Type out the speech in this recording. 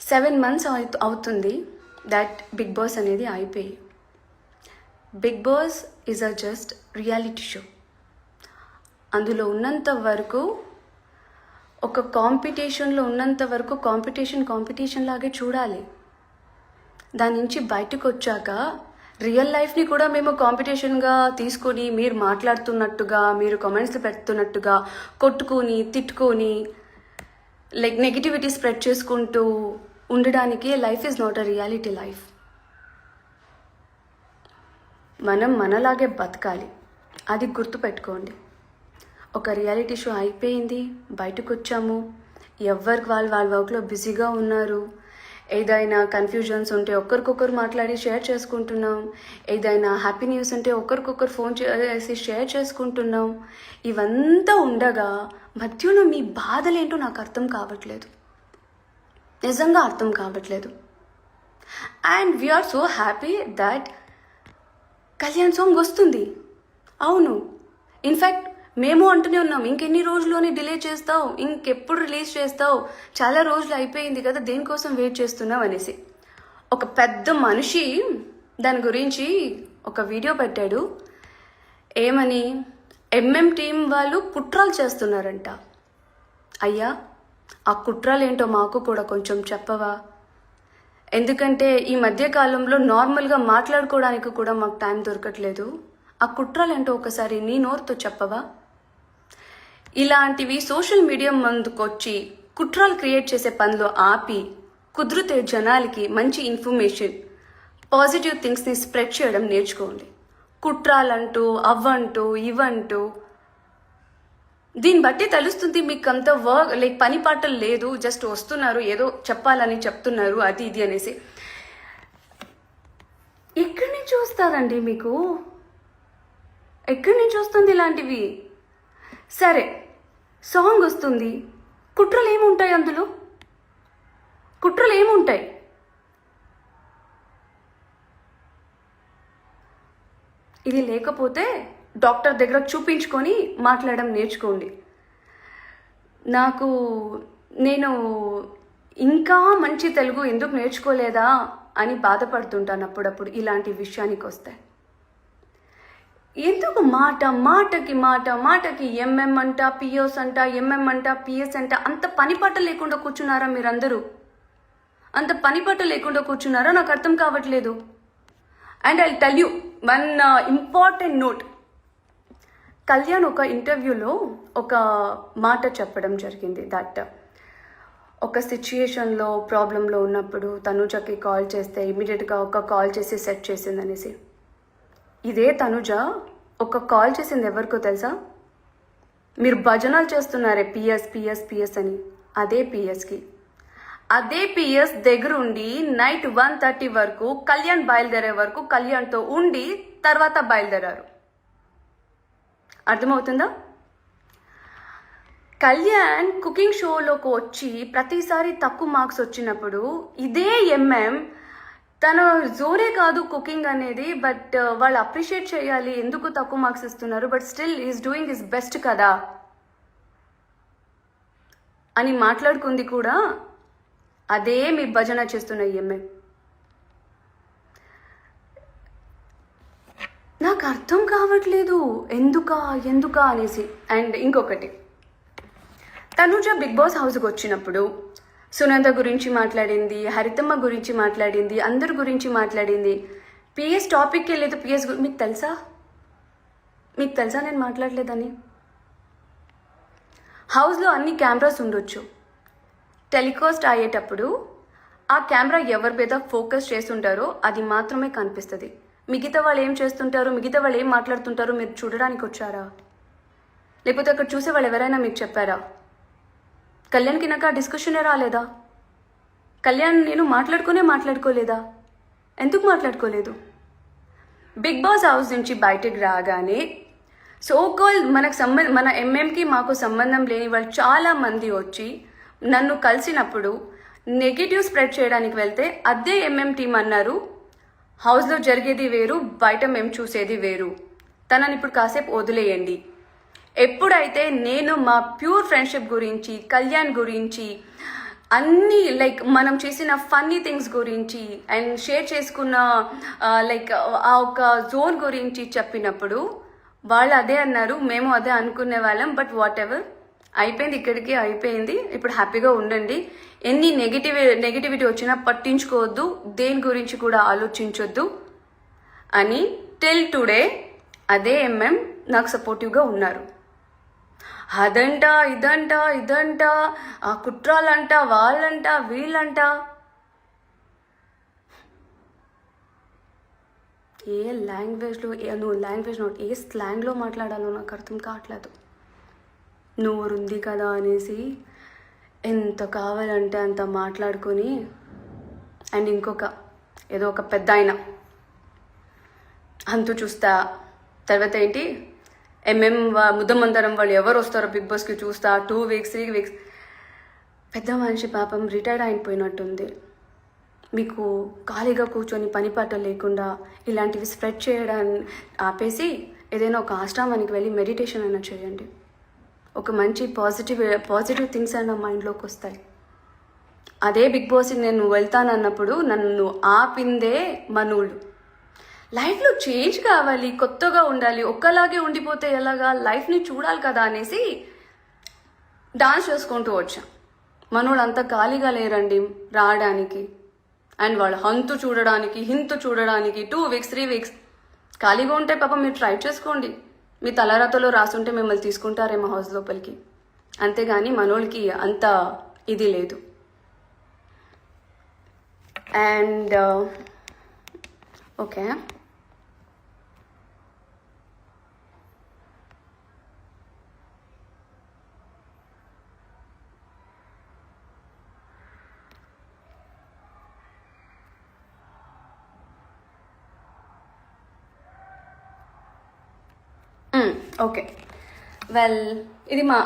7 months అవుతుంది that big Boss అనేది అయిపోయి. Bigg Boss is a just reality show. అందులో ఉన్నంత వరకు ఒక కాంపిటీషన్లో ఉన్నంత వరకు కాంపిటీషన్ లాగే చూడాలి. దాని నుంచి బయటకు వచ్చాక రియల్ లైఫ్ని కూడా మేము కాంపిటీషన్గా తీసుకొని మీరు మాట్లాడుతున్నట్టుగా, మీరు కామెంట్స్ పెడుతున్నట్టుగా కొట్టుకొని తిట్టుకొని లైక్ నెగిటివిటీ స్ప్రెడ్ చేసుకుంటూ ఉండడానికి life is not a reality life. మనం మనలాగే బతకాలి, అది గుర్తుపెట్టుకోండి. ఒక రియాలిటీ షో అయిపోయింది, బయటకు వచ్చాము, ఎవరికి వాళ్ళ వర్క్లో బిజీగా ఉన్నారు. ఏదైనా కన్ఫ్యూజన్స్ ఉంటే ఒకరికొకరు మాట్లాడి షేర్ చేసుకుంటున్నాం, ఏదైనా హ్యాపీ న్యూస్ ఉంటే ఒకరికొకరు ఫోన్ చేసి షేర్ చేసుకుంటున్నాం. ఇవంతా ఉండగా మధ్యలో మీ బాధలేంటో నాకు అర్థం కావట్లేదు, నిజంగా అర్థం కావట్లేదు. And we're so happy that Kalyan song వస్తుంది. అవును, ఇన్ఫ్యాక్ట్ మేము అంటూనే ఉన్నాం, ఇంకెన్ని రోజుల్లోనే డిలే చేస్తావు, ఇంకెప్పుడు రిలీజ్ చేస్తావు, చాలా రోజులు అయిపోయింది కదా, దేనికోసం వెయిట్ చేస్తున్నావు అనేసి. ఒక పెద్ద మనిషి దాని గురించి ఒక వీడియో పెట్టాడు. ఏమని, ఎంఎం టీం వాళ్ళు కుట్రలు చేస్తున్నారంట. అయ్యా, ఆ కుట్రలు ఏంటో మాకు కూడా కొంచెం చెప్పవా? ఎందుకంటే ఈ మధ్య కాలంలో నార్మల్గా మాట్లాడుకోవడానికి కూడా మాకు టైం దొరకట్లేదు. ఆ కుట్రలు ఏంటో ఒకసారి నీ నోరుతో చెప్పవా? ఇలాంటివి సోషల్ మీడియా ముందుకొచ్చి కుట్రలు క్రియేట్ చేసే పనులు ఆపి కుదిరితే జనాలకి మంచి ఇన్ఫర్మేషన్, పాజిటివ్ థింగ్స్ని స్ప్రెడ్ చేయడం నేర్చుకోండి. కుట్రాలంటూ అవ్వంటూ ఇవంటూ దీన్ని బట్టి తెలుస్తుంది మీకు అంత వర్క్ లైక్ పని పాటలు లేదు, జస్ట్ వస్తున్నారు ఏదో చెప్పాలని చెప్తున్నారు అది ఇది అనేసి. ఎక్కడి నుంచి వస్తుందండి మీకు? ఎక్కడి నుంచి వస్తుంది ఇలాంటివి? సరే, సాంగ్ వస్తుంది, కుట్రలు ఏముంటాయి అందులో? కుట్రలు ఏముంటాయి? ఇది లేకపోతే డాక్టర్ దగ్గర చూపించుకొని మాట్లాడడం నేర్చుకోండి. నేను ఇంకా మంచి తెలుగు ఎందుకు నేర్చుకోలేదా అని బాధపడుతుంటాను అప్పుడప్పుడు ఇలాంటి విషయానికి వస్తే. ఎందుకు మాటకి ఎంఎం అంట, పిఎస్ అంట, ఎంఎం అంట, పిఎస్ అంట, అంత పనిపాట లేకుండా కూర్చున్నారా మీరందరూ? అంత పనిపాట లేకుండా కూర్చున్నారా? నాకు అర్థం కావట్లేదు. And I tell you one important note. Kalyan ఒక ఇంటర్వ్యూలో ఒక మాట చెప్పడం జరిగింది దట్ ఒక సిచ్యుయేషన్లో ప్రాబ్లంలో ఉన్నప్పుడు తనుజకి కాల్ చేస్తే ఇమీడియట్గా ఒక కాల్ చేసి సెట్ చేసింది అనేసి. ఇదే తనుజ ఒక కాల్ చేసింది ఎవరికో తెలుసా? మీరు భజనలు చేస్తున్నారే పిఎస్ అని, అదే పిఎస్కి. అదే పిఎస్ దగ్గర ఉండి నైట్ 1:30 వరకు కళ్యాణ్ బయలుదేరే వరకు కళ్యాణ్తో ఉండి తర్వాత బయలుదేరారు. అర్థమవుతుందా? కళ్యాణ్ కుకింగ్ షోలోకి వచ్చి ప్రతిసారి తక్కువ మార్క్స్ వచ్చినప్పుడు ఇదే ఎంఎం తన జోరే కాదు కుకింగ్ అనేది, బట్ వాళ్ళు అప్రిషియేట్ చేయాలి, ఎందుకు తక్కువ మార్క్స్ ఇస్తున్నారు, but still is doing his best కదా అని మాట్లాడుకుంది కూడా అదే మీ భజన చేస్తున్న ఎంఎం. నాకు అర్థం కావట్లేదు ఎందుకా అనేసి. అండ్ ఇంకొకటి, తనుజ బిగ్ బాస్ హౌస్కి వచ్చినప్పుడు సునంద గురించి మాట్లాడింది, హరితమ్మ గురించి మాట్లాడింది, అందరి గురించి మాట్లాడింది. పిఎస్ టాపిక్కి వెళ్ళలేదు. పిఎస్ మీకు తెలుసా నేను మాట్లాడలేదని? హౌస్లో అన్ని కెమెరాస్ ఉండొచ్చు. టెలికాస్ట్ అయ్యేటప్పుడు ఆ కెమెరా ఎవరి మీద ఫోకస్ చేస్తుంటారో అది మాత్రమే కనిపిస్తుంది. మిగతా వాళ్ళు ఏం చేస్తుంటారో, మిగతా వాళ్ళు ఏం మాట్లాడుతుంటారో మీరు చూడడానికి వచ్చారా? లేకపోతే అక్కడ చూసే వాళ్ళు ఎవరైనా మీకు చెప్పారా? కళ్యాణ్కి నాకు ఆ డిస్కషనే రాలేదా? కళ్యాణ్ నేను మాట్లాడుకోలేదా? ఎందుకు మాట్లాడుకోలేదు? బిగ్ బాస్ హౌస్ నుంచి బయటకు రాగానే సోకాల్ మన ఎంఎంకి మాకు సంబంధం లేని వాళ్ళు చాలా మంది వచ్చి నన్ను కలిసినప్పుడు నెగిటివ్ స్ప్రెడ్ చేయడానికి వెళ్తే అదే ఎంఎం టీం అన్నారు, హౌస్లో జరిగేది వేరు, బయట మేము చూసేది వేరు, తనని ఇప్పుడు కాసేపు వదిలేయండి. ఎప్పుడైతే నేను మా ప్యూర్ ఫ్రెండ్షిప్ గురించి, కళ్యాణ్ గురించి, అన్నీ లైక్ మనం చేసిన ఫన్నీ థింగ్స్ గురించి అండ్ షేర్ చేసుకున్న లైక్ ఆ ఒక జోన్ గురించి చెప్పినప్పుడు వాళ్ళు అదే అన్నారు, మేము అదే అనుకునే వాళ్ళం. బట్ వాట్ ఎవర్, అయిపోయింది, ఇక్కడికి అయిపోయింది. ఇప్పుడు హ్యాపీగా ఉండండి. ఎన్ని నెగిటివిటీ వచ్చినా పట్టించుకోవద్దు, దేని గురించి కూడా ఆలోచించొద్దు అని టిల్ టుడే అదే ఎంఎం నాకు సపోర్టివ్గా ఉన్నారు. అదంట ఇదంట ఆ కుట్రాలంట, వాళ్ళంట, వీళ్ళంట. ఏ లాంగ్వేజ్లో నువ్వు లాంగ్వేజ్ నోట్ ఏ స్లాంగ్లో మాట్లాడాలో నాకు అర్థం కావట్లేదు. నోరుంది కదా అనేసి ఎంత కావాలంటే అంత మాట్లాడుకొని, అండ్ ఇంకొక ఏదో ఒక పెద్ద ఆయన అంతు చూస్తా, తర్వాత ఏంటి ముద్దమందరం వాళ్ళు ఎవరు వస్తారో బిగ్ బాస్కి చూస్తా, 2 వీక్స్ 3 వీక్స్. పెద్ద మనిషి పాపం రిటైర్డ్ అయిపోయినట్టుంది. మీకు ఖాళీగా కూర్చొని పని పాట లేకుండా ఇలాంటివి స్ప్రెడ్ చేయడాన్ని ఆపేసి ఏదైనా ఒక ఆశ్రమానికి వెళ్ళి మెడిటేషన్ అయినా చేయండి. ఒక మంచి పాజిటివ్ థింగ్స్ అయినా మైండ్లోకి వస్తాయి. అదే బిగ్ బాస్కి నేను వెళ్తానన్నప్పుడు నన్ను ఆపిందే మనోళ్ళు. లైఫ్లో చేంజ్ కావాలి, కొత్తగా ఉండాలి, ఒక్కలాగే ఉండిపోతే ఎలాగా, లైఫ్ని చూడాలి కదా అనేసి డాన్స్ చేసుకుంటూ వచ్చాం. మనోళ్ళు అంతా ఖాళీగా లేరండి రావడానికి, అండ్ వాళ్ళు హింతు చూడడానికి 2 వీక్స్ 3 వీక్స్ ఖాళీగా ఉంటే పాపం మీరు ట్రై చేసుకోండి. మీ తలరాతలో రాసుంటే మిమ్మల్ని తీసుకుంటారేమో హౌస్ లోపలికి, అంతేగాని మనోళ్ళకి అంత ఇది లేదు. అండ్ ఓకే, ఓకే, వెల్ ఇది మా